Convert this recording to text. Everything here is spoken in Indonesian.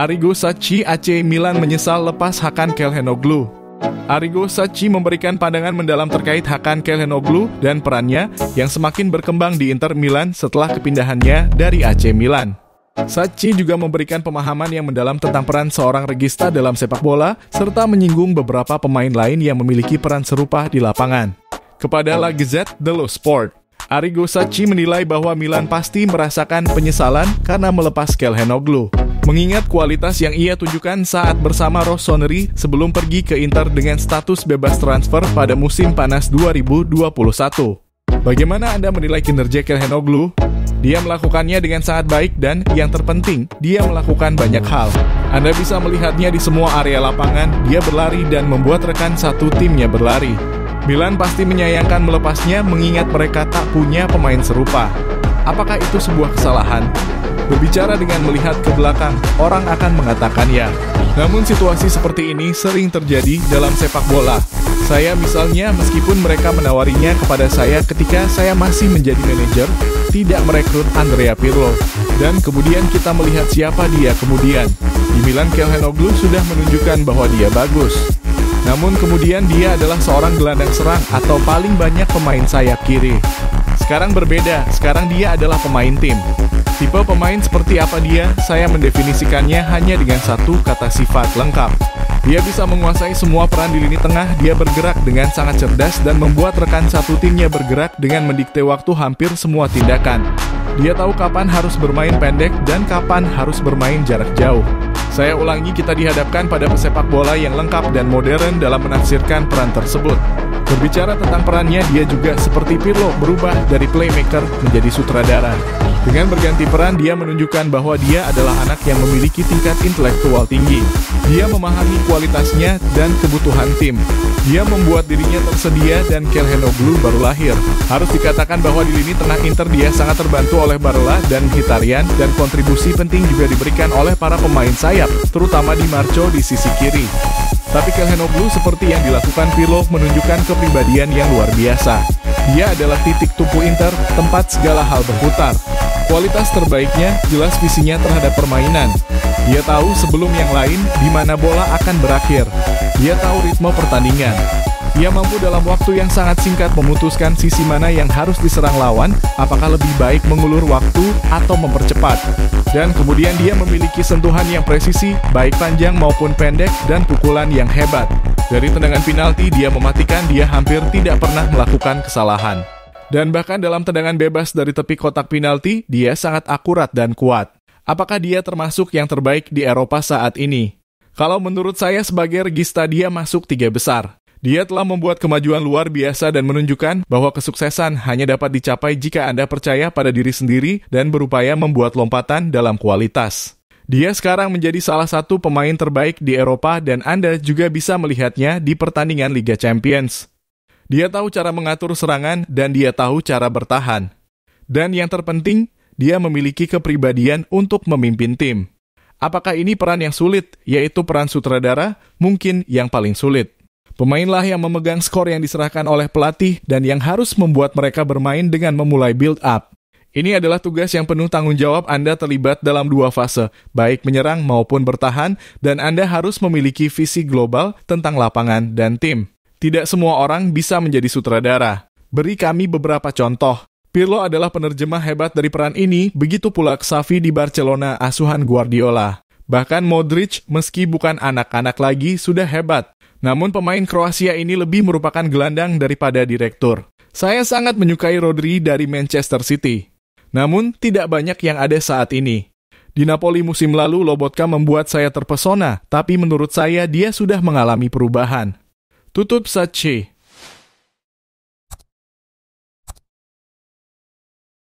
Arrigo Sacchi AC Milan menyesal lepas Hakan Çalhanoğlu. Arrigo Sacchi memberikan pandangan mendalam terkait Hakan Çalhanoğlu dan perannya yang semakin berkembang di Inter Milan setelah kepindahannya dari AC Milan. Sacchi juga memberikan pemahaman yang mendalam tentang peran seorang regista dalam sepak bola, serta menyinggung beberapa pemain lain yang memiliki peran serupa di lapangan. Kepada La Gazzetta dello Sport, Arrigo Sacchi menilai bahwa Milan pasti merasakan penyesalan karena melepas Çalhanoğlu, mengingat kualitas yang ia tunjukkan saat bersama Rossoneri sebelum pergi ke Inter dengan status bebas transfer pada musim panas 2021. Bagaimana Anda menilai kinerja Çalhanoğlu? Dia melakukannya dengan sangat baik dan, yang terpenting, dia melakukan banyak hal. Anda bisa melihatnya di semua area lapangan, dia berlari dan membuat rekan satu timnya berlari. Milan pasti menyayangkan melepasnya mengingat mereka tak punya pemain serupa. Apakah itu sebuah kesalahan? Berbicara dengan melihat ke belakang, orang akan mengatakan ya. Namun situasi seperti ini sering terjadi dalam sepak bola. Saya misalnya, meskipun mereka menawarinya kepada saya ketika saya masih menjadi manajer, tidak merekrut Andrea Pirlo. Dan kemudian kita melihat siapa dia kemudian. Di Milan, Çalhanoğlu sudah menunjukkan bahwa dia bagus. Namun kemudian dia adalah seorang gelandang serang atau paling banyak pemain sayap kiri. Sekarang berbeda, sekarang dia adalah pemain tim. Tipe pemain seperti apa dia, saya mendefinisikannya hanya dengan satu kata sifat lengkap. Dia bisa menguasai semua peran di lini tengah, dia bergerak dengan sangat cerdas dan membuat rekan satu timnya bergerak dengan mendikte waktu hampir semua tindakan. Dia tahu kapan harus bermain pendek dan kapan harus bermain jarak jauh. Saya ulangi, kita dihadapkan pada pesepak bola yang lengkap dan modern dalam menafsirkan peran tersebut. Berbicara tentang perannya, dia juga seperti Pirlo berubah dari playmaker menjadi sutradara. Dengan berganti peran, dia menunjukkan bahwa dia adalah anak yang memiliki tingkat intelektual tinggi. Dia memahami kualitasnya dan kebutuhan tim. Dia membuat dirinya tersedia dan Çalhanoğlu baru lahir. Harus dikatakan bahwa di lini tengah Inter dia sangat terbantu oleh Barella dan Mkhitaryan, dan kontribusi penting juga diberikan oleh para pemain sayap, terutama Di Marco di sisi kiri. Tapi Çalhanoğlu seperti yang dilakukan Pirlo menunjukkan kepribadian yang luar biasa. Dia adalah titik tumpu Inter, tempat segala hal berputar. Kualitas terbaiknya jelas visinya terhadap permainan. Dia tahu sebelum yang lain di mana bola akan berakhir. Dia tahu ritme pertandingan. Ia mampu dalam waktu yang sangat singkat memutuskan sisi mana yang harus diserang lawan, apakah lebih baik mengulur waktu atau mempercepat. Dan kemudian dia memiliki sentuhan yang presisi, baik panjang maupun pendek, dan pukulan yang hebat. Dari tendangan penalti dia mematikan, dia hampir tidak pernah melakukan kesalahan. Dan bahkan dalam tendangan bebas dari tepi kotak penalti, dia sangat akurat dan kuat. Apakah dia termasuk yang terbaik di Eropa saat ini? Kalau menurut saya sebagai regista dia masuk 3 besar. Dia telah membuat kemajuan luar biasa dan menunjukkan bahwa kesuksesan hanya dapat dicapai jika Anda percaya pada diri sendiri dan berupaya membuat lompatan dalam kualitas. Dia sekarang menjadi salah satu pemain terbaik di Eropa dan Anda juga bisa melihatnya di pertandingan Liga Champions. Dia tahu cara mengatur serangan dan dia tahu cara bertahan. Dan yang terpenting, dia memiliki kepribadian untuk memimpin tim. Apakah ini peran yang sulit, yaitu peran sutradara? Mungkin yang paling sulit. Pemainlah yang memegang skor yang diserahkan oleh pelatih dan yang harus membuat mereka bermain dengan memulai build up. Ini adalah tugas yang penuh tanggung jawab. Anda terlibat dalam 2 fase, baik menyerang maupun bertahan, dan Anda harus memiliki visi global tentang lapangan dan tim. Tidak semua orang bisa menjadi sutradara. Beri kami beberapa contoh. Pirlo adalah penerjemah hebat dari peran ini, begitu pula Xavi di Barcelona asuhan Guardiola. Bahkan Modric, meski bukan anak-anak lagi, sudah hebat. Namun pemain Kroasia ini lebih merupakan gelandang daripada direktur. Saya sangat menyukai Rodri dari Manchester City. Namun tidak banyak yang ada saat ini. Di Napoli musim lalu, Lobotka membuat saya terpesona, tapi menurut saya dia sudah mengalami perubahan. Tutup Sacchi.